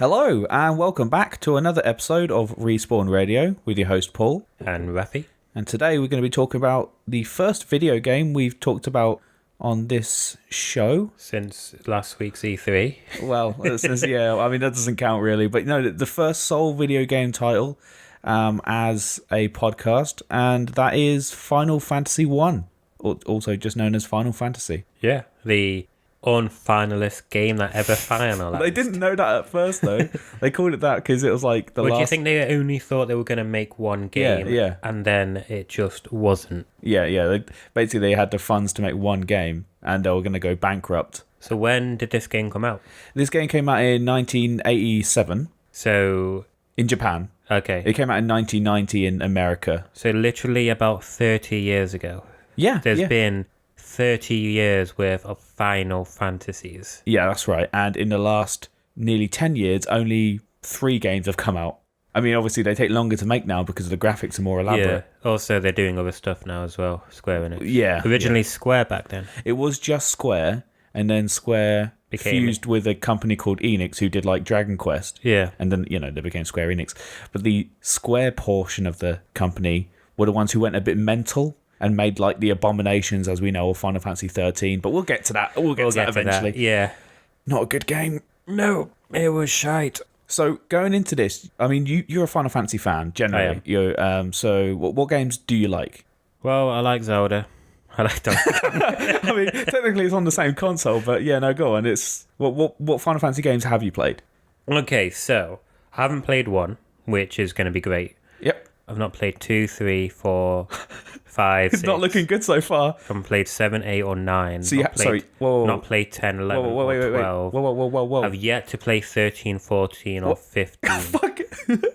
Hello, and welcome back to another episode of Respawn Radio with your host Paul. And Raphi. And today we're going to be talking about the first video game we've talked about on this show. Since last week's E3. Well, yeah, I mean, that doesn't count really, but the first sole video game title as a podcast, and that is Final Fantasy 1, also just known as Final Fantasy. Yeah, the unfinalist game that ever finalized. They didn't know that at first, though. They called it that because it was like the last... Do you think they only thought they were going to make one game? Yeah. And then it just wasn't? Yeah. Basically, they had the funds to make one game, and they were going to go bankrupt. So when did this game come out? This game came out in 1987. So... in Japan. Okay. It came out in 1990 in America. So literally about 30 years ago. Yeah. There's been 30 years worth of Final Fantasies. Yeah, that's right. And in the last nearly 10 years, only 3 games have come out. I mean, obviously, they take longer to make now because the graphics are more elaborate. Yeah. Also, they're doing other stuff now as well, Square Enix. Yeah. Originally Square back then. It was just Square, and then Square fused with a company called Enix who did like Dragon Quest. Yeah. And then, they became Square Enix. But the Square portion of the company were the ones who went a bit mental and made like the abominations, as we know, of Final Fantasy 13. But we'll get to that. We'll get to that eventually. Yeah. Not a good game. No, it was shite. So going into this, I mean, you're a Final Fantasy fan generally. I am. So what games do you like? Well, I like Zelda. I like Donkey Kong. I mean, technically it's on the same console, but yeah, no, go on. It's what Final Fantasy games have you played? Okay, so I haven't played 1, which is going to be great. Yep. I've not played 2, 3, 4, 5, It's 6. not looking good so far. I haven't played 7, 8, or 9. So whoa. Not played 10, 11, or 12. Whoa. I've yet to play 13, 14, or 15. Fuck.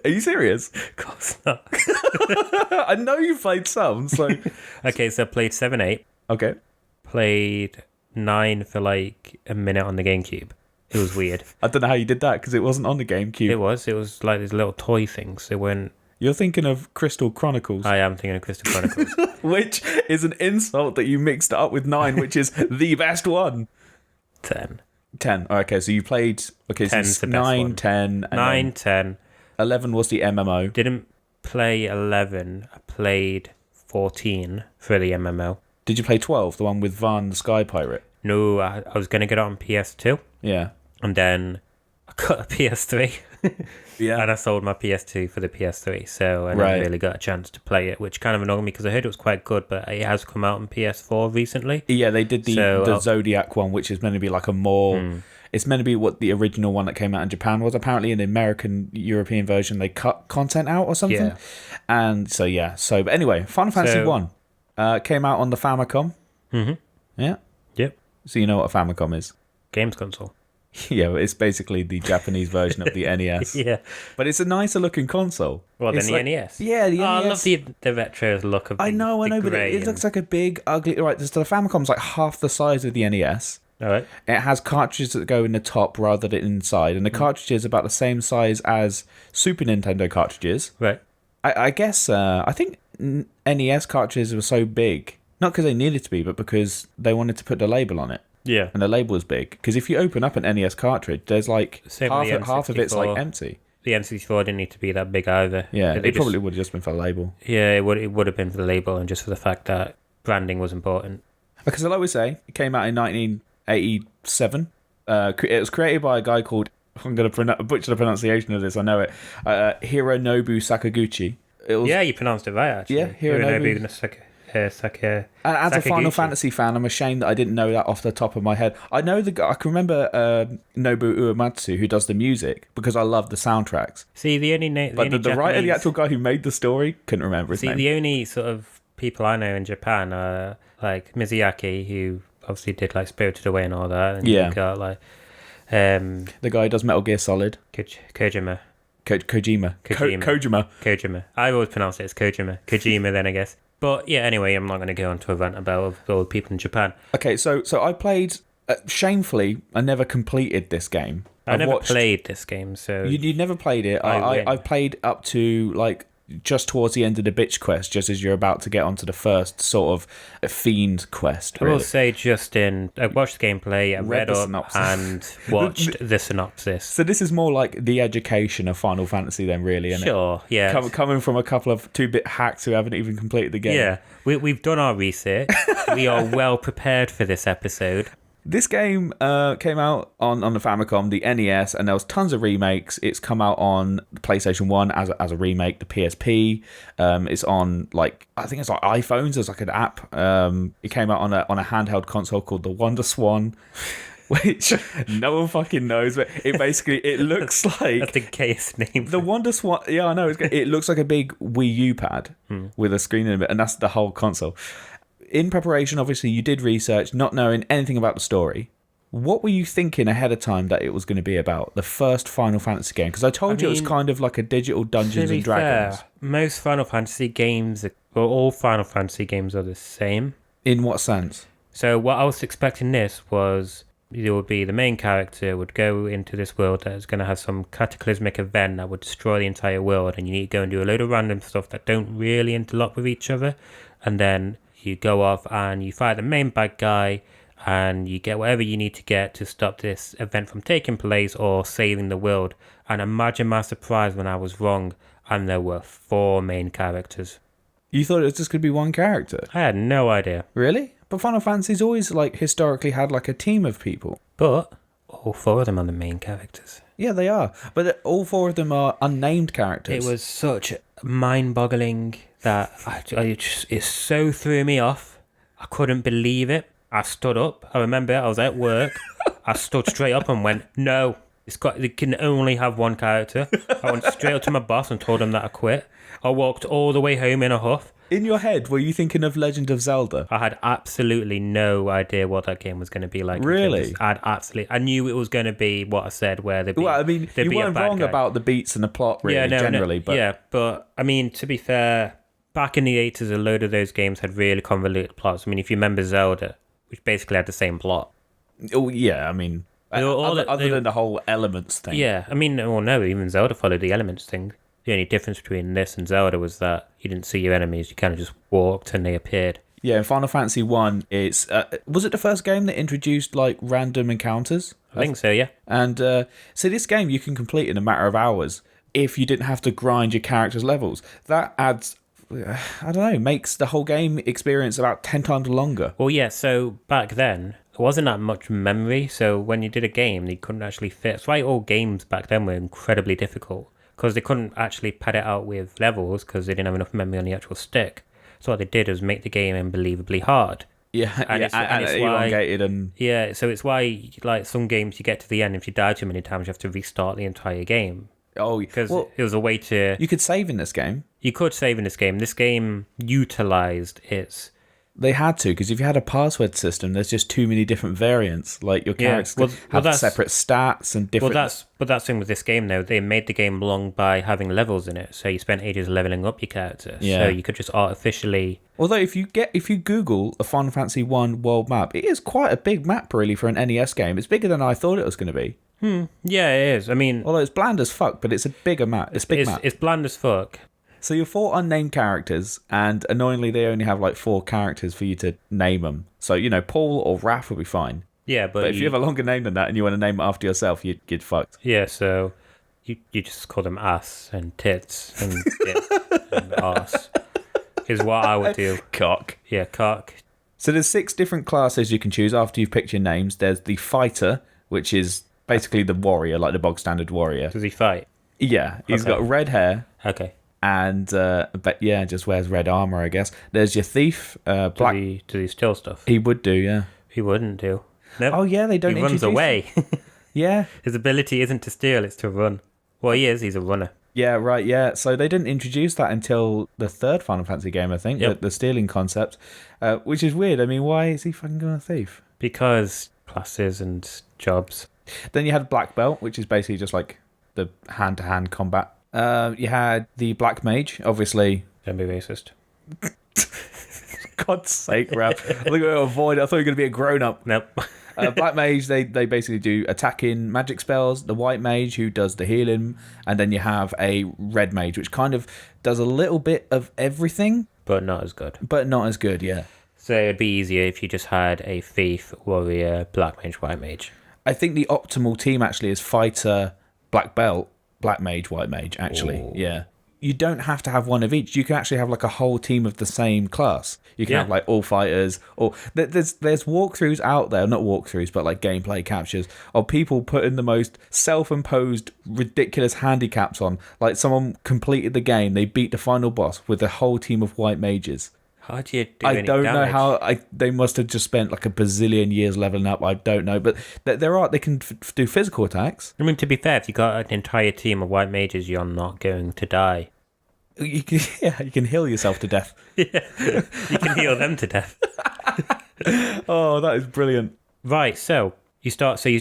Are you serious? Of course not. I know you've played some, so... Okay, so I played 7, 8. Okay. Played 9 for like a minute on the GameCube. It was weird. I don't know how you did that, because it wasn't on the GameCube. It was like these little toy things. They weren't... You're thinking of Crystal Chronicles. I am thinking of Crystal Chronicles. Which is an insult that you mixed it up with 9, which is the best one. 10. 10. Okay, so you played... Okay, so 10's the best 9, one. 10... And 9, 10. 11 was the MMO. Didn't play 11. I played 14 for the MMO. Did you play 12, the one with Van the Sky Pirate? No, I was going to get it on PS2. Yeah. And then I got a PS3. Yeah. And I sold my PS2 for the PS3. So I never really got a chance to play it, which kind of annoyed me because I heard it was quite good, but it has come out on PS4 recently. Yeah, they did the Zodiac one, which is meant to be like a more... It's meant to be what the original one that came out in Japan was. Apparently in the American, European version, they cut content out or something. Yeah. And so, yeah. But anyway, Final Fantasy 1 came out on the Famicom. Mm-hmm. Yeah? Yep. So you know what a Famicom is? Games console. Yeah, it's basically the Japanese version of the NES. Yeah. But it's a nicer looking console. Well, than the NES. Yeah, the NES. I love the retro look of the I know, but it looks like a big, ugly... Right, so the Famicom's like half the size of the NES. All right. It has cartridges that go in the top rather than inside, and the cartridges are about the same size as Super Nintendo cartridges. Right. I guess, I think NES cartridges were so big, not because they needed to be, but because they wanted to put the label on it. Yeah. And the label was big. Because if you open up an NES cartridge, there's like half of it's like empty. The N64 didn't need to be that big either. Yeah, it probably would have just been for the label. Yeah, it would have been for the label and just for the fact that branding was important. Because like we say, it came out in 1987. It was created by a guy called, I'm going to butcher the pronunciation of this, I know it, Hironobu Sakaguchi. Yeah, you pronounced it right, actually. Yeah, Hironobu Sakaguchi. And as a Final Fantasy fan, I'm ashamed that I didn't know that off the top of my head. I know I can remember Nobu Uematsu, who does the music, because I love the soundtracks. See, the writer, the actual guy who made the story, couldn't remember his name. The only sort of people I know in Japan are like Miyazaki, who obviously did like Spirited Away and all that. And yeah. You've got like the guy who does Metal Gear Solid. Kojima. Kojima. I always pronounce it as Kojima then, I guess. But yeah, anyway, I'm not going to go into a rant about all the people in Japan. Okay, so I played... shamefully, I never completed this game. I never played this game, so... You never played it. I played up to, like, just towards the end of the bitch quest, just as you're about to get onto the first sort of fiend quest. Really. I will say, I watched the gameplay, I read up and watched the synopsis. So this is more like the education of Final Fantasy then, really, isn't it? Yeah. Coming from a couple of 2-bit hacks who haven't even completed the game. Yeah, we've done our research. We are well prepared for this episode. This game came out on the Famicom, the NES, and there was tons of remakes. It's come out on the PlayStation 1 as a remake, the PSP. It's on, I think it's like iPhones. There's like an app. It came out on a handheld console called the Wonder Swan, which no one fucking knows. But it looks like... That's the gayest name. The Wonder Swan... Yeah, I know. It looks like a big Wii U pad with a screen in it, and that's the whole console. In preparation, obviously, you did research, not knowing anything about the story. What were you thinking ahead of time that it was going to be about? The first Final Fantasy game? Because I told you it was kind of like a digital Dungeons and Dragons. Most Final Fantasy games, all Final Fantasy games are the same. In what sense? So what I was expecting this was there would be the main character would go into this world that is going to have some cataclysmic event that would destroy the entire world, and you need to go and do a load of random stuff that don't really interlock with each other, and then you go off and you fight the main bad guy and you get whatever you need to get to stop this event from taking place or saving the world. And imagine my surprise when I was wrong and there were 4 main characters. You thought it was just going to be one character? I had no idea. Really? But Final Fantasy's always historically had a team of people. But all 4 of them are the main characters. Yeah, they are. But all 4 of them are unnamed characters. It was such mind-boggling that it so threw me off. I couldn't believe it. I stood up. I remember I was at work. I stood straight up and went, no, it can only have one character. I went straight up to my boss and told him that I quit. I walked all the way home in a huff. In your head, were you thinking of Legend of Zelda? I had absolutely no idea what that game was going to be like. Really? I knew it was going to be what I said, where there'd be, well, I mean, you weren't wrong about the beats and the plot, really, generally. But... Yeah, but, I mean, to be fair, back in the 80s, a load of those games had really convoluted plots. I mean, if you remember Zelda, which basically had the same plot. Oh, yeah, I mean, other than the whole elements thing. Yeah, I mean, no, even Zelda followed the elements thing. The only difference between this and Zelda was that you didn't see your enemies, you kind of just walked and they appeared. Yeah, in Final Fantasy 1, it's... was it the first game that introduced, random encounters? I think so, yeah. And so this game you can complete in a matter of hours if you didn't have to grind your character's levels. That adds... I don't know, makes the whole game experience about 10 times longer. Well, yeah, so back then, there wasn't that much memory, so when you did a game, they couldn't actually fit... That's why all games back then were incredibly difficult, because they couldn't actually pad it out with levels, because they didn't have enough memory on the actual stick. So what they did was make the game unbelievably hard. Yeah, and it's elongated and... Yeah, so it's why, some games you get to the end, if you die too many times, you have to restart the entire game. Oh, because it was a way to... You could save in this game. You could save in this game. This game utilised its... They had to, because if you had a password system, there's just too many different variants. Your characters have separate stats and different... That's the thing with this game, though. They made the game long by having levels in it, so you spent ages leveling up your character. Yeah. So you could just artificially... Although if you Google a Final Fantasy 1 world map, it is quite a big map, really, for an NES game. It's bigger than I thought it was going to be. Yeah, it is. I mean... Although it's bland as fuck, but it's a bigger map. It's map. It's bland as fuck. So you're 4 unnamed characters, and annoyingly they only have 4 characters for you to name them. So, Paul or Raph will be fine. Yeah, but if you have a longer name than that and you want to name it after yourself, you'd get fucked. Yeah, so you just call them ass and tits and dick and arse is what I would do. Cock. Yeah, cock. So there's 6 different classes you can choose after you've picked your names. There's the fighter, which is basically the warrior, like the bog standard warrior. Does he fight? Yeah, he's got red hair. Okay. And just wears red armor, I guess. There's your thief, black. Does he steal stuff? He would do, yeah. He wouldn't do. Nope. Oh yeah, they don't. He runs away. Yeah. His ability isn't to steal; it's to run. Well, he's a runner. Yeah, right. Yeah. So they didn't introduce that until the 3rd Final Fantasy game, I think. Yep. The stealing concept, which is weird. I mean, why is he fucking going a thief? Because classes and jobs. Then you had black belt, which is basically just the hand-to-hand combat. You had the black mage, obviously. Don't be racist. God's sake, Ralph. I think we were avoid. I thought you were going to be a grown-up. Nope. Black mage, they basically do attacking magic spells. The white mage, who does the healing, and then you have a red mage, which kind of does a little bit of everything, but not as good. Yeah. So it'd be easier if you just had a thief, warrior, black mage, white mage. I think the optimal team actually is fighter, black belt, black mage, white mage. Actually, Ooh. Yeah. You don't have to have one of each. You can actually have like a whole team of the same class. You can have like all fighters, or there's walkthroughs out there, not walkthroughs, but like gameplay captures of people putting the most self-imposed, ridiculous handicaps on. Like someone completed the game, they beat the final boss with a whole team of white mages. How do you do I don't know how. They must have just spent like a bazillion years leveling up. I don't know, but they can do physical attacks. I mean, to be fair, if you got an entire team of white mages, you're not going to die. You can heal yourself to death. Yeah, you can heal them to death. Oh, that is brilliant. Right, so you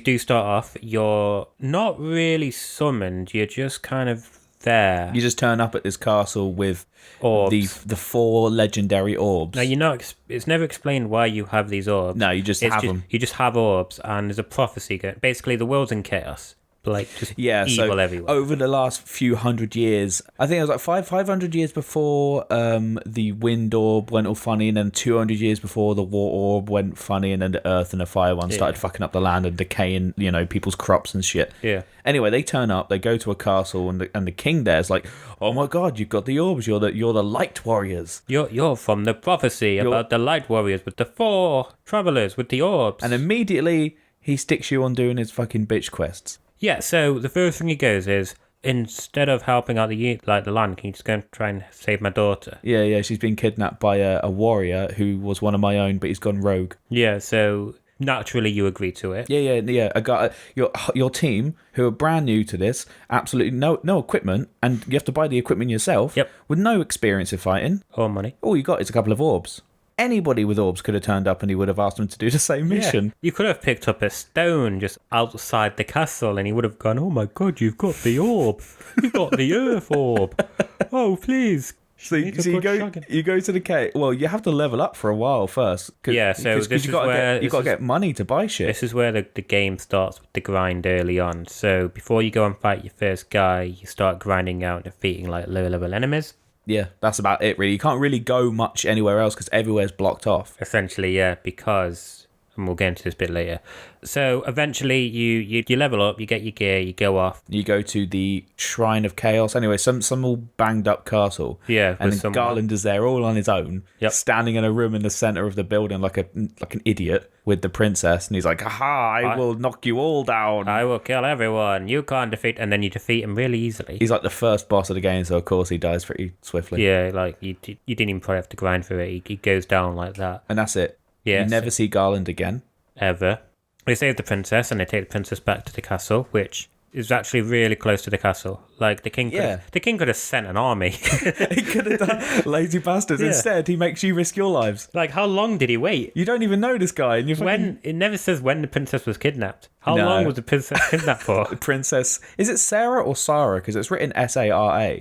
do start off. You're not really summoned. You're just kind of there. You just turn up at this castle with orbs. the 4 legendary orbs. Now, it's never explained why you have these orbs. No, you just have them. You just have orbs, and there's a prophecy going. Basically, the world's in chaos. Like, just evil everywhere. Over the last few hundred years, I think it was like 500 years before the wind orb went all funny, and then 200 years before the water orb went funny, and then the earth and the fire one started fucking up the land and decaying, people's crops and shit. Yeah. Anyway, they turn up, they go to a castle, and the king there's like, oh my god, you've got the orbs, you're the light warriors. You're from the prophecy about the light warriors with the 4 travelers with the orbs. And immediately he sticks you on doing his fucking bitch quests. Yeah, so the first thing he goes is, instead of helping out the land, can you just go and try and save my daughter? Yeah, she's been kidnapped by a warrior who was one of my own, but he's gone rogue. Yeah, so naturally you agree to it. Yeah. I got your team, who are brand new to this, absolutely no equipment, and you have to buy the equipment yourself. Yep. With no experience of fighting. Or money. All you got is a couple of orbs. Anybody with orbs could have turned up and he would have asked them to do the same mission. Yeah. You could have picked up a stone just outside the castle and he would have gone, oh my god, you've got the orb. You've got the earth orb. Oh, please. So you go to the cave. Well, you have to level up for a while first. Yeah, so this is where you've got to get money to buy shit. This is where the game starts with the grind early on. So before you go and fight your first guy, you start grinding out and defeating like low level enemies. Yeah, that's about it, really. You can't really go much anywhere else because everywhere's blocked off. Essentially, yeah, because, and we'll get into this a bit later. So eventually you level up, you get your gear, you go off. You go to the Shrine of Chaos. Anyway, some all banged up castle. Yeah. And then Garland is there all on his own, standing in a room in the centre of the building like an idiot with the princess. And he's like, aha, I will knock you all down. I will kill everyone. You can't defeat. And then you defeat him really easily. He's like the first boss of the game, so of course he dies pretty swiftly. Yeah, like you didn't even probably have to grind for it. He goes down like that. And that's it. Yeah. You never see Garland again. Ever. They save the princess and they take the princess back to the castle, which is actually really close to the castle. Like the king could have sent an army. He could have done, lazy bastards. Yeah. Instead, he makes you risk your lives. Like, how long did he wait? You don't even know this guy. And it never says when the princess was kidnapped. How long was the princess kidnapped for? Princess, is it Sarah or Sarah? Because it's written Sara.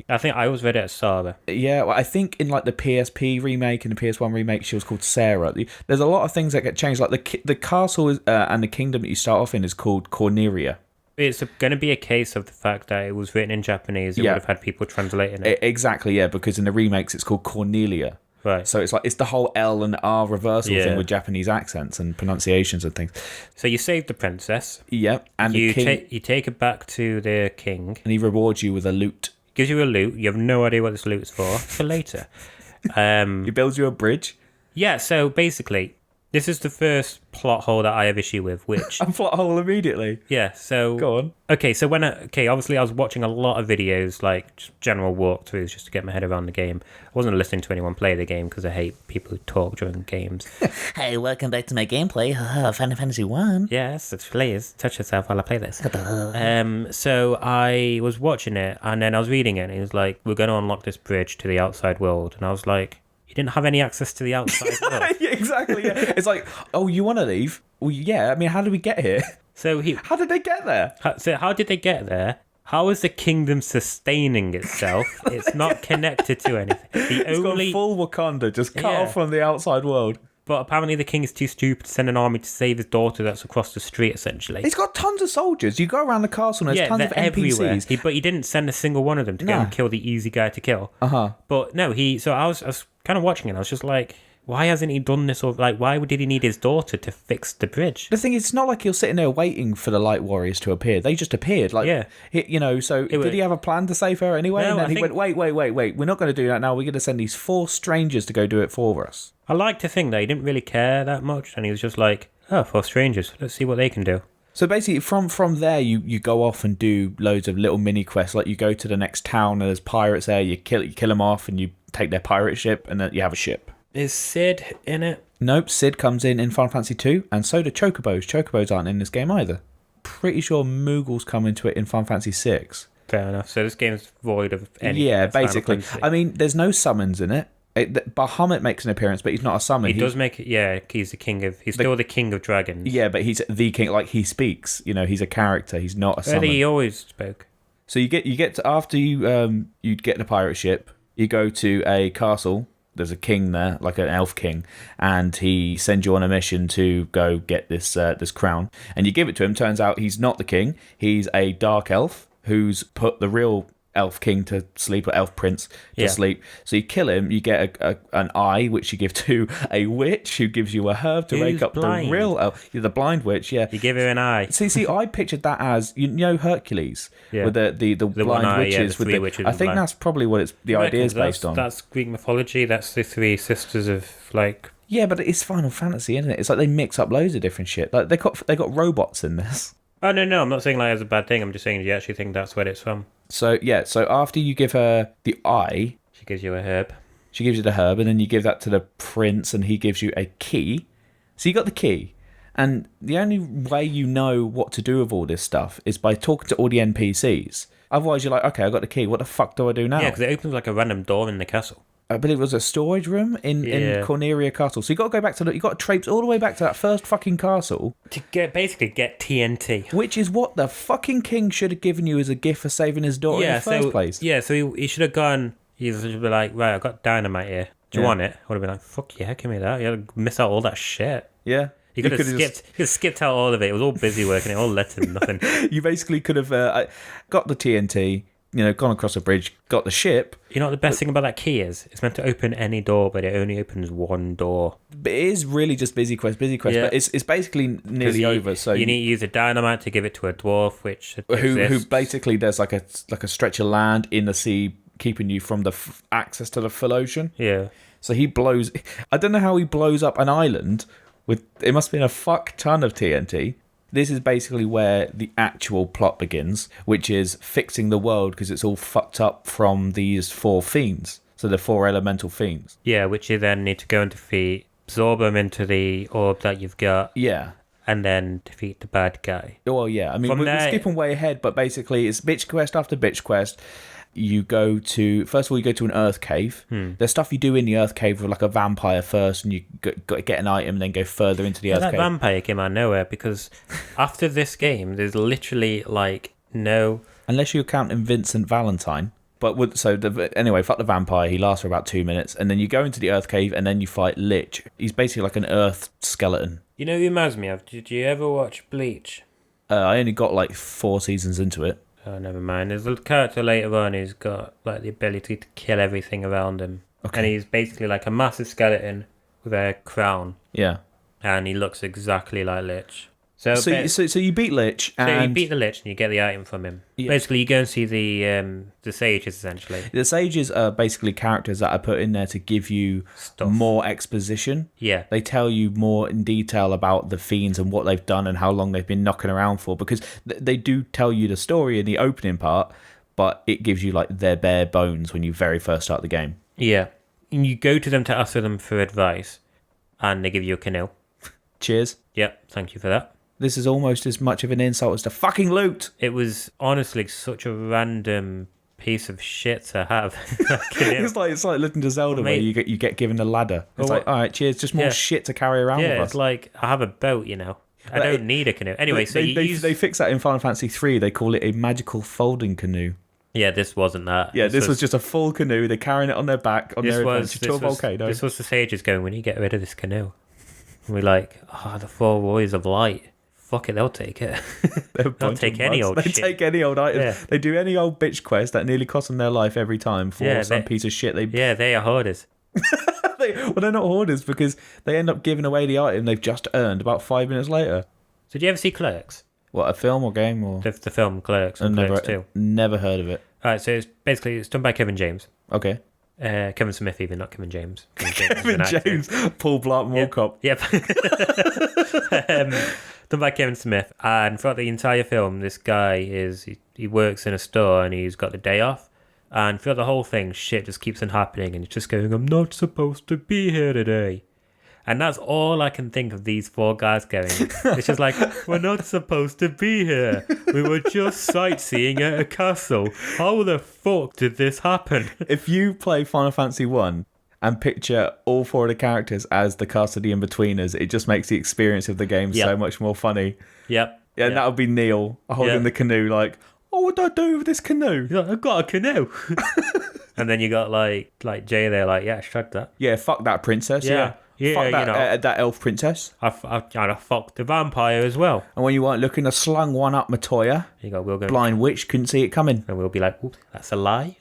I think I always read it as Sarah. Yeah, well, I think in like the PSP remake and the PS1 remake, she was called Sarah. There's a lot of things that get changed. Like the castle and the kingdom that you start off in is called Corneria. It's going to be a case of the fact that it was written in Japanese. It would have had people translating it. Exactly, yeah, because in the remakes it's called Cornelia. Right. So it's the whole L and R reversal thing with Japanese accents and pronunciations and things. So you save the princess. Yep. And you take her back to the king. And he rewards you with a loot. Gives you a loot. You have no idea what this loot's for later. He builds you a bridge. Yeah, so basically, this is the first plot hole that I have issue with, which... A plot hole immediately? Yeah, so... Go on. Okay, so obviously I was watching a lot of videos, like just general walkthroughs, just to get my head around the game. I wasn't listening to anyone play the game, because I hate people who talk during games. Hey, welcome back to my gameplay. Final Fantasy 1. Yes, please, touch yourself while I play this. So I was watching it, and then I was reading it, and it was like, we're going to unlock this bridge to the outside world. And I was like... You didn't have any access to the outside world. Yeah, exactly, yeah. It's like, oh, you want to leave? Well, yeah, I mean, how did we get here? How did they get there? How did they get there? How is the kingdom sustaining itself? It's not connected to anything. It's got full Wakanda, just cut off from the outside world. But apparently the king is too stupid to send an army to save his daughter that's across the street, essentially. He's got tons of soldiers. You go around the castle and there's tons of NPCs. Everywhere. But he didn't send a single one of them to go and kill the easy guy to kill. But no, so I was kind of watching it. I was just like, why hasn't he done this? Or like, why did he need his daughter to fix the bridge? The thing is, it's not like you're sitting there waiting for the light warriors to appear. They just appeared. Like, did he have a plan to save her anyway? No, and then he went, wait. We're not going to do that now. We're going to send these 4 strangers to go do it for us. I like to think that he didn't really care that much. And he was just like, 4 strangers. Let's see what they can do. So basically, from there, you go off and do loads of little mini quests. Like you go to the next town and there's pirates there. You kill them off and you take their pirate ship and then you have a ship. Is Sid in it? Nope, Sid comes in Final Fantasy 2, and so do Chocobos. Chocobos aren't in this game either. Pretty sure Moogles come into it in Final Fantasy 6. Fair enough. So this game's void of any. Yeah, basically. I mean, there's no summons in it. Bahamut makes an appearance, but he's not a summon. He does make it. Yeah, he's the king of. He's still the king of dragons. Yeah, but he's the king. Like he speaks. He's a character. He's not a summon. He always spoke. So you get to, after you get the pirate ship, you go to a castle. There's a king there, like an elf king, and he sends you on a mission to go get this crown. And you give it to him. Turns out he's not the king. He's a dark elf who's put the real elf king to sleep, or elf prince to sleep. So you kill him, you get an eye, which you give to a witch who gives you a herb to make up blind. The real elf. You're the blind witch, yeah. You give her an eye. See, I pictured that as, Hercules, with the blind eye, witches. The three witches I think that's probably what the idea is based on. That's Greek mythology. That's the 3 sisters of, like... Yeah, but it's Final Fantasy, isn't it? It's like they mix up loads of different shit. Like they got robots in this. Oh, no, I'm not saying like it's a bad thing. I'm just saying you actually think that's where it's from. So after you give her the eye... She gives you a herb. She gives you the herb, and then you give that to the prince, and he gives you a key. So you got the key. And the only way you know what to do with all this stuff is by talking to all the NPCs. Otherwise, you're like, okay, I got the key. What the fuck do I do now? Yeah, because it opens like a random door in the castle. But it was a storage room in Corneria Castle. So you got to go back to you got to traipse all the way back to that first fucking castle to get TNT, which is what the fucking king should have given you as a gift for saving his daughter in the first place. Yeah, so he should have gone. He should be like, right, I've got dynamite here. Do you want it? I would have been like, fuck yeah, give me that. You had to miss out all that shit. Yeah. You could have skipped out all of it. It was all busy work and it all led to nothing. You basically could have got the TNT. Gone across a bridge, got the ship. You know what the best thing about that key is? It's meant to open any door, but it only opens one door. But it is really just busy quest, yeah. But it's basically nearly over. So you need to use a dynamite to give it to a dwarf, who basically there's like a stretch of land in the sea, keeping you from the access to the full ocean. Yeah. So he blows. I don't know how he blows up an island with. It must have been a fuck ton of TNT. This is basically where the actual plot begins, which is fixing the world because it's all fucked up from these 4 fiends. So the 4 elemental fiends. Yeah, which you then need to go and defeat, absorb them into the orb that you've got. Yeah. And then defeat the bad guy. Well, yeah. I mean, we're skipping way ahead, but basically it's bitch quest after bitch quest. You go to, first of all, you go to an earth cave. There's stuff you do in the earth cave with like a vampire first, and you got to get an item and then go further into the earth cave. That vampire came out of nowhere because after this game, there's literally like no... Unless you're counting Vincent Valentine. But anyway, fuck the vampire. He lasts for about 2 minutes, and then you go into the earth cave, and then you fight Lich. He's basically like an earth skeleton. You know who he reminds me of? Did you ever watch Bleach? I only got like 4 seasons into it. Oh, never mind. There's a character later on who's got like the ability to kill everything around him. Okay. And he's basically like a massive skeleton with a crown. Yeah. And he looks exactly like Lich. So you beat Lich. So you beat the Lich and you get the item from him. Yeah. Basically, you go and see the sages, essentially. The sages are basically characters that are put in there to give you stuff. More exposition. Yeah. They tell you more in detail about the fiends and what they've done and how long they've been knocking around for. Because they do tell you the story in the opening part, but it gives you like their bare bones when you very first start the game. Yeah. And you go to them to ask them for advice, and they give you a canoe. Cheers. Yep, thank you for that. This is almost as much of an insult as the fucking loot. It was honestly such a random piece of shit to have. It's like listening to Zelda, where you get given a ladder. It's like, all right, cheers, just more shit to carry around with us. Yeah, it's like, I have a boat, I don't need a canoe. Anyway, so they fix that in Final Fantasy 3. They call it a magical folding canoe. Yeah, this wasn't that. Yeah, this was just a full canoe. They're carrying it on their back on their adventure to a volcano. This was the sages going, we need to get rid of this canoe. And we're like, the 4 Warriors of Light. Fuck it, they'll take it. They'll take any old shit. They take any old items. Yeah. They do any old bitch quest that nearly costs them their life every time for some piece of shit. They are hoarders. They're not hoarders because they end up giving away the item they've just earned about 5 minutes later. So did you ever see Clerks? What, a film or game? Or The film Clerks and Clerks 2. Never heard of it. Alright, so it's done by Kevin James. Okay. Kevin Smith even, not Kevin James. Kevin James. Paul Blart Mall Cop. Yep. Done by Kevin Smith. And throughout the entire film, this guy he works in a store and he's got the day off. And throughout the whole thing, shit just keeps on happening and he's just going, I'm not supposed to be here today. And that's all I can think of these 4 guys going. It's just like, we're not supposed to be here. We were just sightseeing at a castle. How the fuck did this happen? If you play Final Fantasy 1 and picture all 4 of the characters as the cast of the In-Betweeners, it just makes the experience of the game so much more funny. Yep. Yeah, and that would be Neil holding the canoe like, what do I do with this canoe? He's like, I've got a canoe. And then you got like Jay there like, yeah, shrug that. Yeah, fuck that princess. Yeah. Fuck that, that elf princess. I fucked the vampire as well. And when you weren't looking, I slung one up Matoya. We'll go. Blind witch, couldn't see it coming. And we'll be like, oops, that's a lie.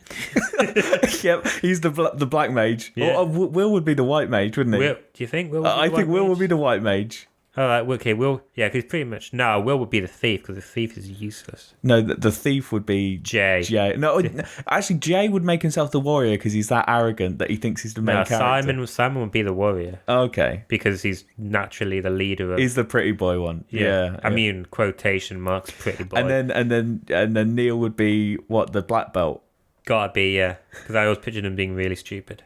Yep, he's the black mage. Yeah. Will would be the white mage, wouldn't he? Do you think Will would be I think Will would be the white mage. All right, okay, Will, yeah, because pretty much, no, Will would be the thief, because the thief is useless. No, the thief would be Jay. No, actually, Jay would make himself the warrior because he's that arrogant that he thinks he's the main character. Simon would be the warrior. Okay. Because he's naturally the leader of... He's the pretty boy one. Yeah. I mean, quotation marks, pretty boy. And then Neil would be, what, the black belt? Gotta be, yeah. Because I always pictured him being really stupid.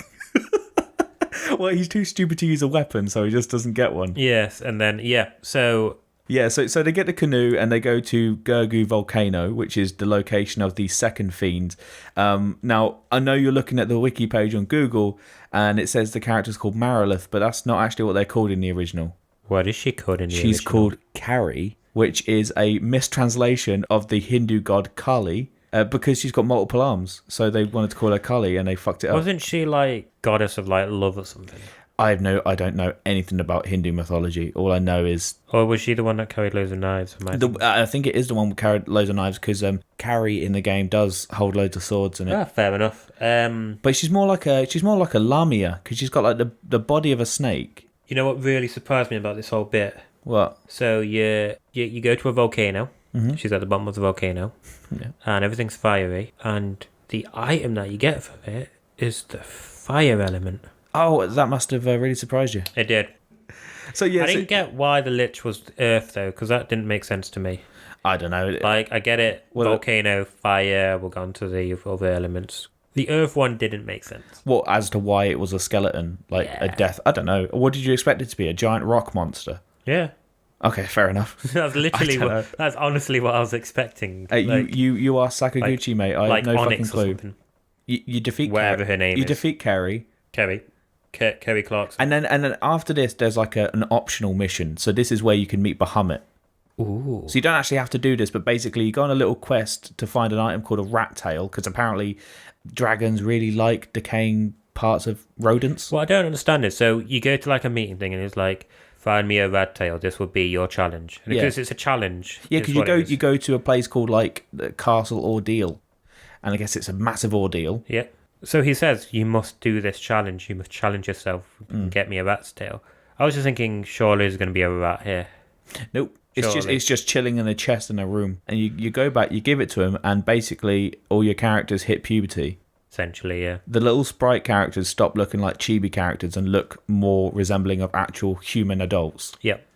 Well, he's too stupid to use a weapon, so he just doesn't get one. Yes, and then, so they get the canoe and they go to Gurgu Volcano, which is the location of the second fiend. Now, I know you're looking at the wiki page on Google, and it says the character's called Marilith, but that's not actually what they're called in the original. What is she called in the original? She's called Kari, which is a mistranslation of the Hindu god Kali. Because she's got multiple arms, so they wanted to call her Kali, and they fucked it up. Wasn't she like goddess of like love or something? I don't know anything about Hindu mythology. All I know is... Or was she the one that carried loads of knives? I think it is the one that carried loads of knives, because Kari in the game does hold loads of swords in it. Fair enough. But she's more like a Lamia, because she's got like the body of a snake. You know what really surprised me about this whole bit? What? So you go to a volcano. Mm-hmm. She's at the bottom of the volcano. Yeah. And everything's fiery. And the item that you get from it is the fire element. Oh, that must have really surprised you. It did. So yeah, I didn't get why the Lich was Earth though, because that didn't make sense to me. I don't know. Like, I get it. Volcano, fire, we'll go on to the other elements. The Earth one didn't make sense. Well, as to why it was a skeleton, a death. I don't know. What did you expect it to be? A giant rock monster? Yeah. Okay, fair enough. That's literally that's honestly what I was expecting. You are Sakaguchi, mate. I have no fucking clue. You defeat whatever her name is. You defeat Kerry Clarkson. And then after this, there's like an optional mission. So this is where you can meet Bahamut. Ooh. So you don't actually have to do this, but basically you go on a little quest to find an item called a rat tail, because apparently dragons really like decaying parts of rodents. What I don't understand is, so you go to like a meeting thing and it's like, find me a rat tail, this will be your challenge. And because it's a challenge. Yeah, because you go to a place called like the Castle Ordeal, and I guess it's a massive ordeal. Yeah. So he says, you must do this challenge, you must challenge yourself and get me a rat's tail. I was just thinking, surely there's going to be a rat here. Nope. It's just chilling in a chest in a room. And you go back, you give it to him, and basically all your characters hit puberty. Essentially, yeah. The little sprite characters stop looking like chibi characters and look more resembling of actual human adults. Yep.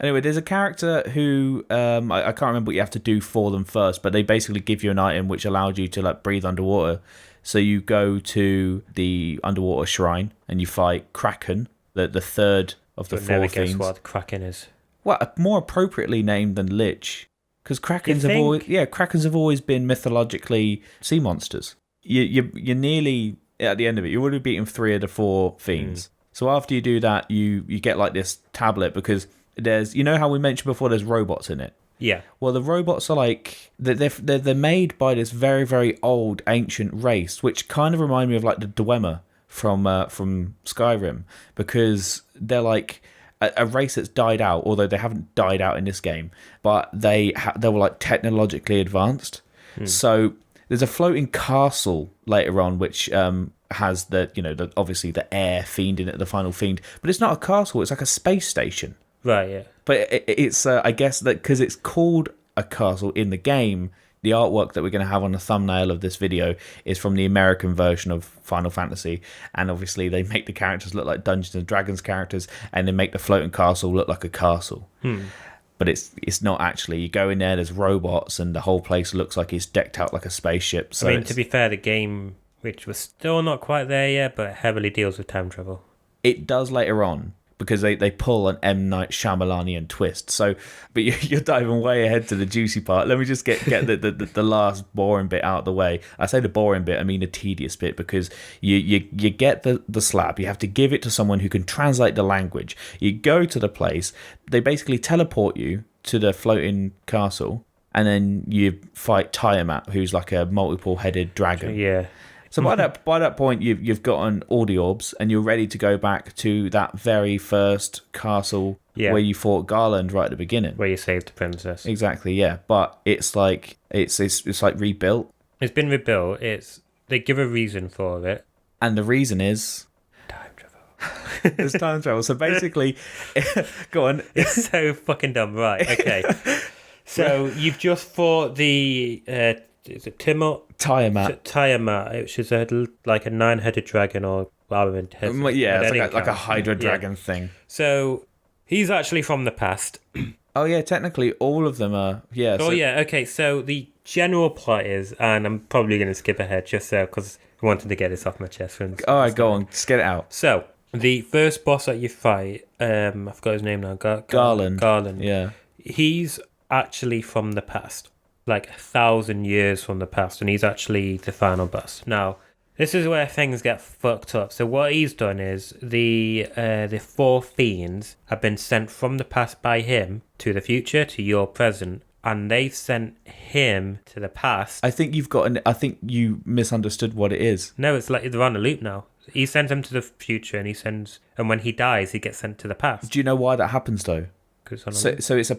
Anyway, there's a character who I can't remember what you have to do for them first, but they basically give you an item which allows you to like breathe underwater. So you go to the underwater shrine and you fight Kraken, the third of the four fiends. Never guess what Kraken is. Well, more appropriately named than Lich, because Krakens have always been mythologically sea monsters. You're nearly at the end of it. You would have beaten 3 of the 4 fiends. So after you do that, you get like this tablet, because there's, you know how we mentioned before, there's robots in it. Yeah. Well, the robots are like they're made by this very, very old ancient race, which kind of remind me of like the Dwemer from Skyrim, because they're like a race that's died out, although they haven't died out in this game, but they were like technologically advanced. So there's a floating castle later on which has obviously the air fiend in it, the final fiend, but it's not a castle, it's like a space station. Right, yeah. But it's I guess that because it's called a castle in the game, the artwork that we're going to have on the thumbnail of this video is from the American version of Final Fantasy, and obviously they make the characters look like Dungeons and Dragons characters, and they make the floating castle look like a castle. But it's not actually. You go in there, there's robots, and the whole place looks like it's decked out like a spaceship. So I mean, to be fair, the game, which was still not quite there yet, but heavily deals with time travel. It does later on, because they pull an M. Night Shyamalanian twist. So, but you're diving way ahead to the juicy part. Let me just get the last boring bit out of the way. I say the boring bit, I mean the tedious bit, because you get the slab. You have to give it to someone who can translate the language. You go to the place. They basically teleport you to the floating castle, and then you fight Tiamat, who's like a multiple-headed dragon. Yeah. So by that point, you've gotten all the orbs, and you're ready to go back to that very first castle where you fought Garland right at the beginning, where you saved the princess. Exactly, yeah. But it's like it's like rebuilt. It's been rebuilt. They give a reason for it, and the reason is time travel. It's time travel. So basically, go on. It's so fucking dumb, right? Okay. So you've just fought the. Is it Tiamat, which is like a 9-headed dragon, or rather than it's like a Hydra dragon thing. So he's actually from the past. Oh yeah, technically all of them are. Yeah. Okay. So the general plot is, and I'm probably going to skip ahead just because I wanted to get this off my chest. All right, go on, just get it out. So the first boss that you fight, I forgot his name now. Garland. Yeah. He's actually from the past. Like 1,000 years from the past, and he's actually the final boss. Now, this is where things get fucked up. So what he's done is the 4 fiends have been sent from the past by him to the future, to your present, and they've sent him to the past. I think you misunderstood what it is. No, it's like they're on a loop now. He sends him to the future, and when he dies, he gets sent to the past. Do you know why that happens though? So it's a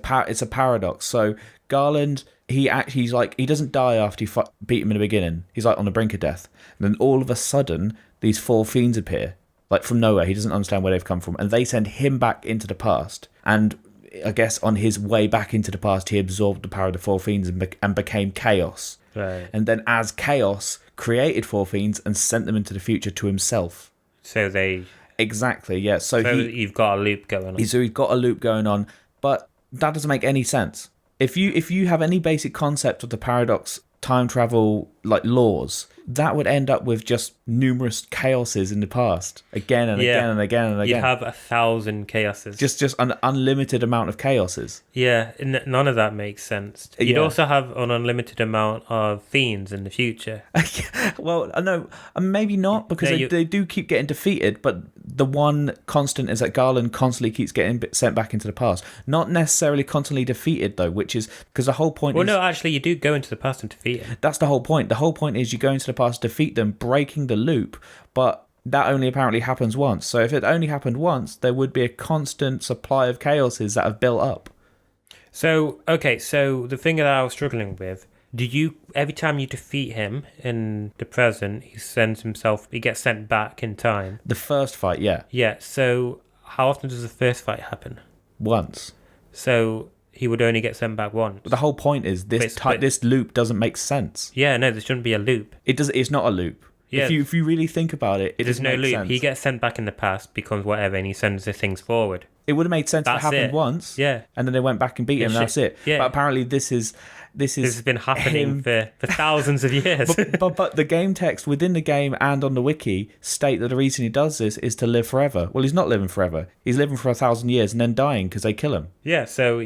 paradox. So Garland, he doesn't die after you beat him in the beginning. He's like on the brink of death. And then all of a sudden, these 4 fiends appear, like from nowhere. He doesn't understand where they've come from, and they send him back into the past. And I guess on his way back into the past, he absorbed the power of the 4 fiends and became Chaos. Right. And then as Chaos, created 4 fiends and sent them into the future to himself. So they. Exactly, yeah. So you've got a loop going on. So he's got a loop going on, but that doesn't make any sense. If you have any basic concept of the paradox time travel like laws, that would end up with just numerous chaoses in the past, again and again and again and again. You have 1,000 chaoses. Just an unlimited amount of chaoses. Yeah, none of that makes sense. You'd also have an unlimited amount of fiends in the future. Well, no, maybe not, because they do keep getting defeated, but the one constant is that Garland constantly keeps getting sent back into the past. Not necessarily constantly defeated, though, which is because the whole point is... Well, no, actually, you do go into the past and defeat it. That's the whole point. The whole point is you go into the past, defeat them, breaking the loop, but that only apparently happens once. So if it only happened once, there would be a constant supply of chaoses that have built up. So the thing that I was struggling with, every time you defeat him in the present, he gets sent back in time? The first fight, yeah. Yeah, so how often does the first fight happen? Once. So he would only get sent back once. But the whole point is this loop doesn't make sense. Yeah, no, there shouldn't be a loop. It's not a loop. Yeah. If you really think about it, there's no loop. Sense. He gets sent back in the past, becomes whatever, and he sends the things forward. It would have made sense if it happened once. Yeah. And then they went back and beat him, and that's it. Yeah. But apparently this has been happening for thousands of years. but the game text within the game and on the wiki state that the reason he does this is to live forever. Well, he's not living forever. He's living for 1,000 years and then dying because they kill him. Yeah, so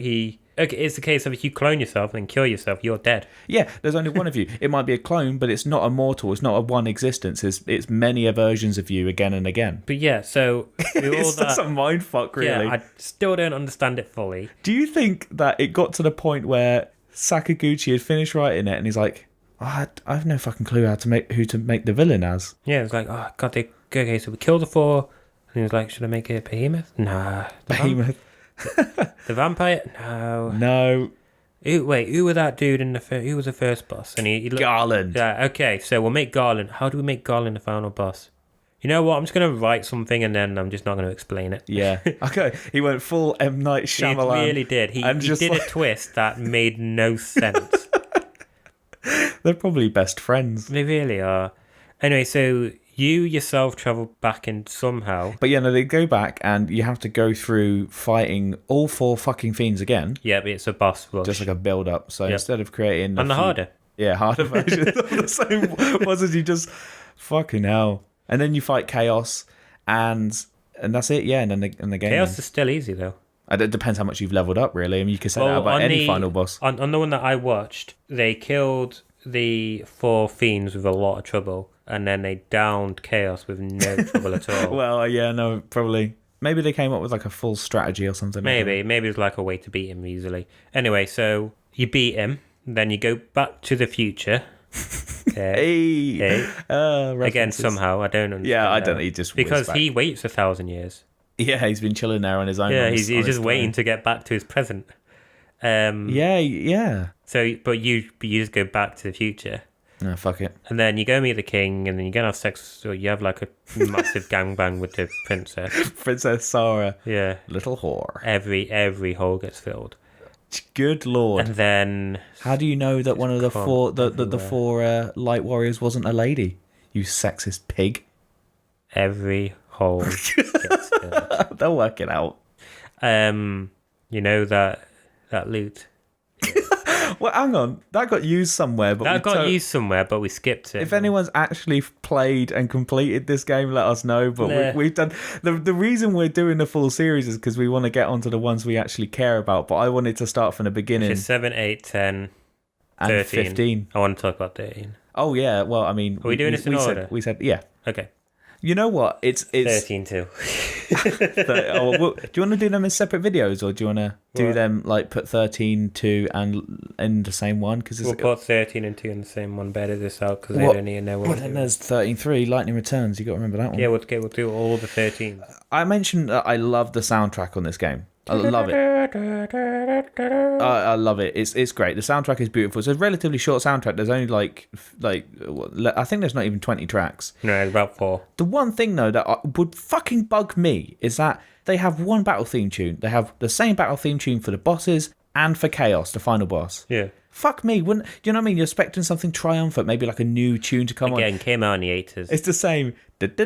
it's the case of if you clone yourself and kill yourself, you're dead. Yeah, there's only one of you. It might be a clone, but it's not immortal. It's not a one existence. It's many versions of you again and again. But yeah, so it's just a mindfuck, really. Yeah, I still don't understand it fully. Do you think that it got to the point where Sakaguchi had finished writing it and he's like, I have no fucking clue who to make the villain as? Yeah, it's like, oh god, okay, so we kill the 4, he was like, should I make it a behemoth? Nah. Behemoth. The vampire? No. No. Who was that dude in the who was the first boss? And he Garland. Yeah, okay, so we'll make Garland. How do we make Garland the final boss? You know what? I'm just going to write something and then I'm just not going to explain it. Yeah. Okay. He went full M. Night Shyamalan. He really did. He did a twist that made no sense. They're probably best friends. They really are. Anyway, so you yourself travel back in somehow. But yeah, no, they go back and you have to go through fighting all 4 fucking fiends again. Yeah, but it's a boss rush. Just like a build up. So instead of creating... And the harder. Yeah, harder version of the same bosses, you just... Fucking hell. And then you fight Chaos and that's it, yeah, and then the game... Chaos is still easy, though. It depends how much you've leveled up, really. I mean, you can say that about any final boss. On the one that I watched, they killed the 4 fiends with a lot of trouble, and then they downed Chaos with no trouble at all. Well, yeah, no, probably. Maybe they came up with like a full strategy or something. Maybe it's like a way to beat him easily. Anyway, so you beat him, then you go back to the future. Okay. Again, somehow, I don't understand. Yeah, I don't know. He just because he waits 1,000 years. Yeah, he's been chilling there on his own. Yeah, he's just waiting to get back to his present. Yeah. So, but you just go back to the future. No, fuck it. And then you go meet the king, and then you're gonna have sex. Or you have like a massive gangbang with the princess. Princess Sarah. Yeah. Little whore. Every hole gets filled. Good lord. And then how do you know that one of the 4 the 4 light warriors wasn't a lady? You sexist pig. Every hole gets filled. They'll work it out. You know that loot. Well, hang on. That got used somewhere, but used somewhere, but we skipped it. If anyone's actually played and completed this game, let us know. But we've done the reason we're doing the full series is because we want to get onto the ones we actually care about. But I wanted to start from the beginning. Which is 7, 8, 10, and 13. 15. I want to talk about 13. Oh yeah. Well, I mean, are we doing this in order? We said yeah. Okay. You know what? It's 13 too. Do you want to do them as separate videos, or do you want to do them like put 13, 2 and in the same one? Because we'll put 13 and 2 in the same one. Better this out because they don't even know what. Well, then there's 13, 3 Lightning Returns. You got to remember that one. Yeah, we'll do all the 13. I mentioned that I love the soundtrack on this game. I love it. I love it. It's great. The soundtrack is beautiful. It's a relatively short soundtrack. There's only like I think there's not even 20 tracks. No, it's about 4. The one thing though that would fucking bug me is that they have one battle theme tune. They have the same battle theme tune for the bosses and for Chaos, the final boss. Yeah. Fuck me, wouldn't you know what I mean? You're expecting something triumphant, maybe like a new tune to come on. Again, came out in the 80s. It's the same. It's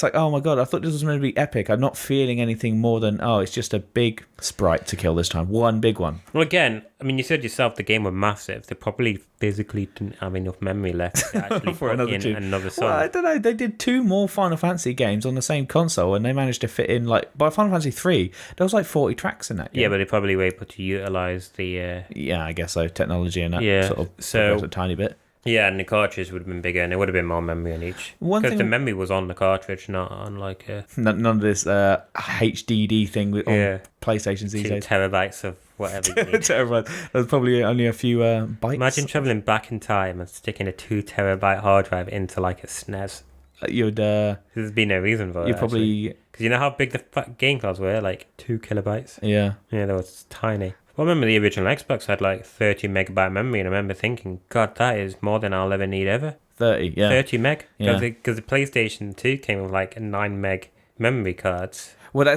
like, oh my god, I thought this was meant to be epic. I'm not feeling anything more than, it's just a big sprite to kill this time. One big one. Well, again, I mean, you said yourself the game was massive. They probably physically didn't have enough memory left to actually for put another in tune. Another song. Well, I don't know. They did 2 more Final Fantasy games on the same console, and they managed to fit in, like, by Final Fantasy 3, there was like 40 tracks in that game. Yeah, but they probably were able to utilise the... Yeah, I guess so. Technology and that sort of a tiny bit. Yeah, and the cartridge would have been bigger, and there would have been more memory on each. Because the memory was on the cartridge, not on like none of this HDD thing on PlayStations these days. 2 terabytes of whatever you need. Terabytes. There's probably only a few bytes. Imagine travelling back in time and sticking a 2 terabyte hard drive into like a SNES. You'd there's been no reason for it. You'd probably... Because you know how big the game cards were? Like 2 kilobytes. Yeah. Yeah, they were tiny. Well, I remember the original Xbox had like 30 megabyte memory, and I remember thinking, God, that is more than I'll ever need ever. 30, yeah. 30 meg? Yeah. Because the PlayStation 2 came with like 9 meg memory cards. Well,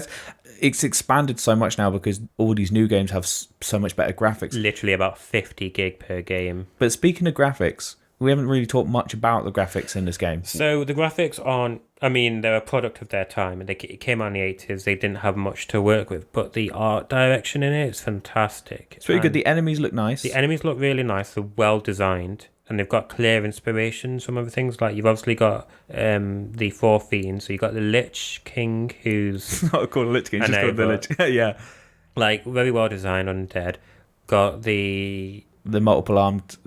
it's expanded so much now because all these new games have so much better graphics. Literally about 50 gig per game. But speaking of graphics, we haven't really talked much about the graphics in this game. So the graphics aren't... I mean, they're a product of their time. It came out in the 80s. They didn't have much to work with. But the art direction in it is fantastic. It's pretty good. The enemies look nice. The enemies look really nice. They're well designed. And they've got clear inspirations from other things. Like, you've obviously got the 4 fiends. So you've got the Lich King, who's... It's not called a Lich King, just called the Lich. Yeah. Like, very well designed, undead. Got the multiple armed...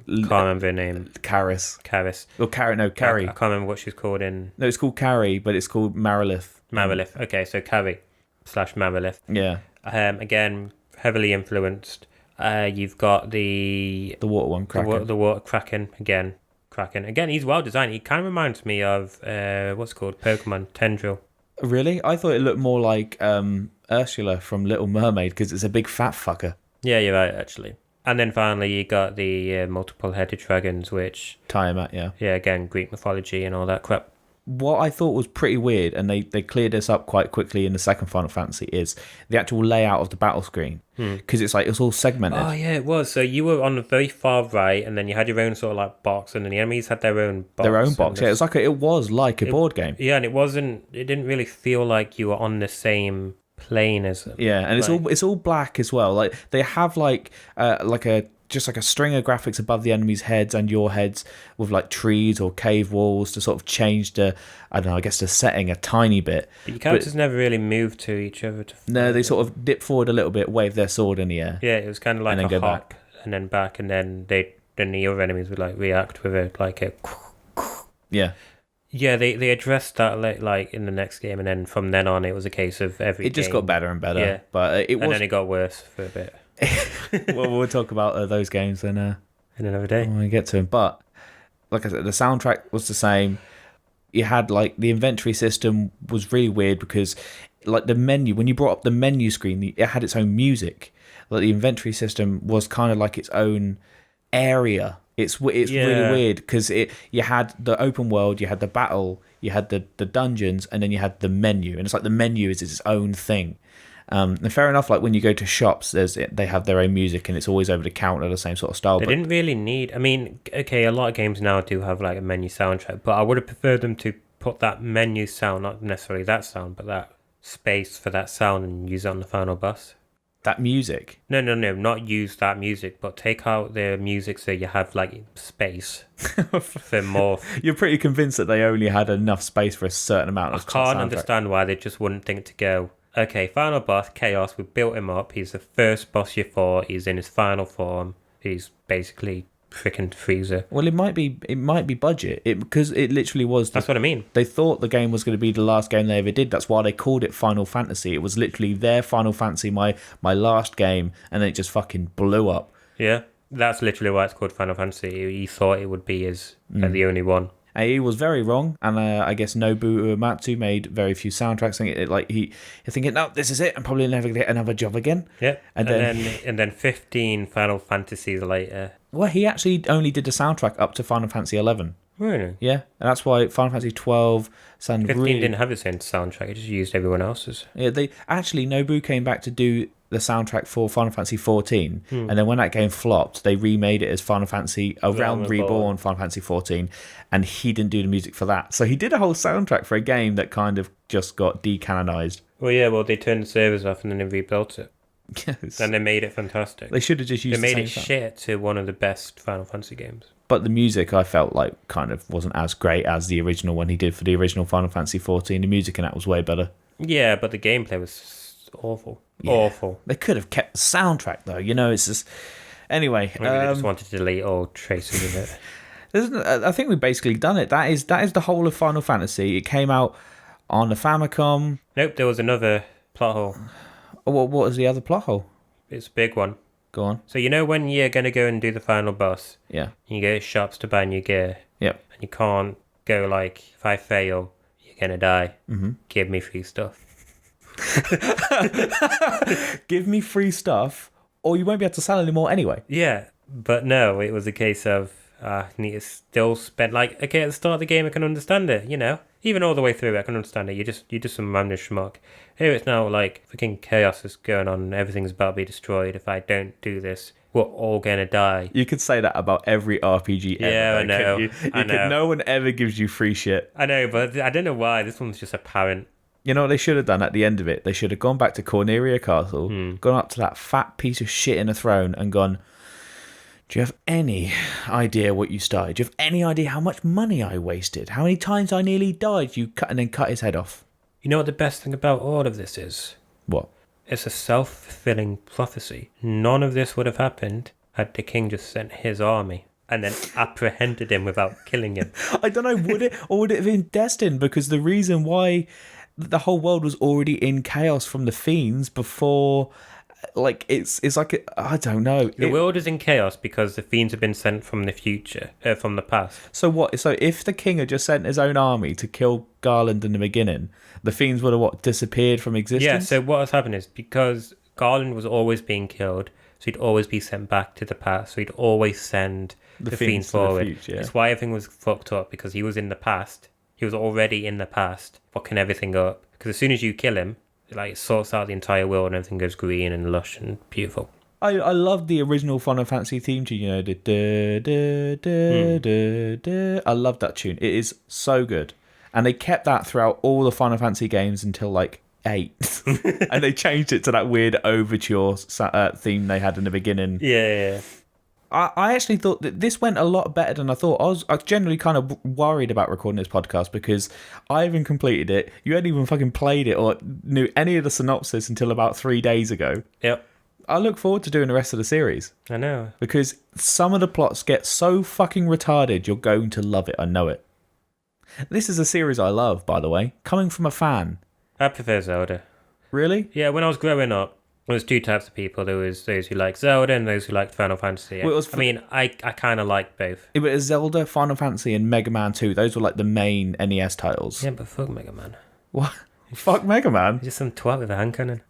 Can't remember her name. Karis. Or Carrie. I can't remember what she's called in... No, it's called Carrie, but it's called Marilith. Marilith. Okay, so Carrie/Marilith. Yeah. Again, heavily influenced. You've got the water one, Kraken. The water Kraken, again. cracking. Again, he's well designed. He kind of reminds me of what's it called, Pokemon Tendril. Really? I thought it looked more like Ursula from Little Mermaid because it's a big fat fucker. Yeah, you're right, actually. And then finally, you got the multiple-headed dragons, which... Tiamat, yeah. Yeah, again, Greek mythology and all that crap. What I thought was pretty weird, and they cleared this up quite quickly in the second Final Fantasy, is the actual layout of the battle screen. Because it's all segmented. Oh, yeah, it was. So you were on the very far right, and then you had your own sort of like box, and then the enemies had their own box. Their own box, yeah. It was like a board game. Yeah, and it didn't really feel like you were on the same plane as... Yeah, and it's all black as well. Like, they have like a string of graphics above the enemies' heads and your heads with like trees or cave walls to sort of change the setting a tiny bit. But your characters never really moved to each other. No, they sort of dip forward a little bit, wave their sword in the air. Yeah, it was kind of like a hop and then back, and then the other enemies would like react with a. Yeah. Yeah, they addressed that like in the next game, and then from then on it was a case of every. It just got better and better. Yeah, but and then it got worse for a bit. Well, we'll talk about those games then in another day when we get to them. But like I said, the soundtrack was the same. You had like the inventory system was really weird because like the menu, when you brought up the menu screen, it had its own music. Like the inventory system was kind of like its own area. It's really weird because you had the open world, you had the battle, you had the dungeons, and then you had the menu, and it's like the menu is its own thing. And fair enough, like when you go to shops, they have their own music, and it's always over the counter, the same sort of style. They didn't really need. I mean, okay, a lot of games now do have like a menu soundtrack, but I would have preferred them to put that menu sound, not necessarily that sound, but that space for that sound, and use it on the final boss. That music? No, not use that music, but take out the music so you have like space for more. You're pretty convinced that they only had enough space for a certain amount of soundtrack. I can't understand why they just wouldn't think to go, okay, final boss, Chaos, we built him up, he's the first boss you fought, he's in his final form, he's basically freaking Freezer. Well, it might be budget, because it literally was. That's what I mean. They thought the game was going to be the last game they ever did. That's why they called it Final Fantasy. It was literally their Final Fantasy, my last game, and then it just fucking blew up. Yeah, that's literally why it's called Final Fantasy. He thought it would be the only one. And he was very wrong, and I guess Nobuo Uematsu made very few soundtracks. You're thinking, no, this is it. I'm probably never going to get another job again. Yeah, and then 15 Final Fantasies later. Well, he actually only did the soundtrack up to Final Fantasy 11. Really? Yeah, and that's why Final Fantasy 12 sounded 15 didn't have its own soundtrack. It just used everyone else's. Yeah, Nobu came back to do the soundtrack for Final Fantasy 14, and then when that game flopped, they remade it as Final Fantasy Realm Reborn, Final Fantasy 14, and he didn't do the music for that. So he did a whole soundtrack for a game that kind of just got decanonized. Well, yeah, they turned the servers off and then they rebuilt it. Yes. And they made it fantastic. They should have just used They made it shit to one of the best Final Fantasy games. But the music, I felt like, kind of wasn't as great as the original one he did for the original Final Fantasy 14. The music in that was way better. Yeah, but the gameplay was awful. Yeah. Awful. They could have kept the soundtrack, though. It's just... Anyway. Maybe they just wanted to delete all traces of it. I think we've basically done it. That is the whole of Final Fantasy. It came out on the Famicom. Nope, there was another plot hole. What was the other plot hole? It's a big one. Go on. So you know when you're going to go and do the final boss? Yeah. You go to shops to buy new gear. Yep. And you can't go like, if I fail, you're going to die. Mm-hmm. Give me free stuff. Give me free stuff, or you won't be able to sell anymore anyway. Yeah, but no, it was a case of I need to still spend, like, okay, at the start of the game I can understand it, even all the way through I can understand it. You just some random schmuck. Here it's now like freaking chaos is going on, everything's about to be destroyed. If I don't do this, we're all gonna die. You could say that about every RPG ever. Yeah, I know. I know. No one ever gives you free shit. I know, but I don't know why this one's just apparent. You know what they should have done at the end of it? They should have gone back to Corneria Castle, gone up to that fat piece of shit in a throne and gone, do you have any idea what you started? Do you have any idea how much money I wasted? How many times I nearly died? And then cut his head off. You know what the best thing about all of this is? What? It's a self-fulfilling prophecy. None of this would have happened had the king just sent his army and then apprehended him without killing him. I don't know, would it? Or would it have been destined? Because the reason why the whole world was already in chaos from the fiends before like it's like I don't know. The world is in chaos because the fiends have been sent from the future, from the past. So what? So if the king had just sent his own army to kill Garland in the beginning, the fiends would have disappeared from existence. Yeah. So what has happened is because Garland was always being killed, so he'd always be sent back to the past. So he'd always send the fiends forward. Future, yeah. That's why everything was fucked up, because he was in the past. He was already in the past, fucking everything up. Because as soon as you kill him, like, it sorts out the entire world and everything goes green and lush and beautiful. I love the original Final Fantasy theme tune, you know, the I love that tune. It is so good. And they kept that throughout all the Final Fantasy games until like 8. And they changed it to that weird overture theme they had in the beginning. Yeah. I actually thought that this went a lot better than I thought. I was generally kind of worried about recording this podcast because I haven't completed it. You hadn't even fucking played it or knew any of the synopsis until about 3 days ago. Yep. I look forward to doing the rest of the series. I know. Because some of the plots get so fucking retarded, you're going to love it. I know it. This is a series I love, by the way. Coming from a fan. I prefer Zelda. Really? Yeah, when I was growing up, there was 2 types of people. There was those who liked Zelda and those who liked Final Fantasy. Well, I kind of liked both. It was Zelda, Final Fantasy, and Mega Man 2. Those were like the main NES titles. Yeah, but fuck Mega Man. What? Fuck Mega Man? He's just some twat with a hand cannon.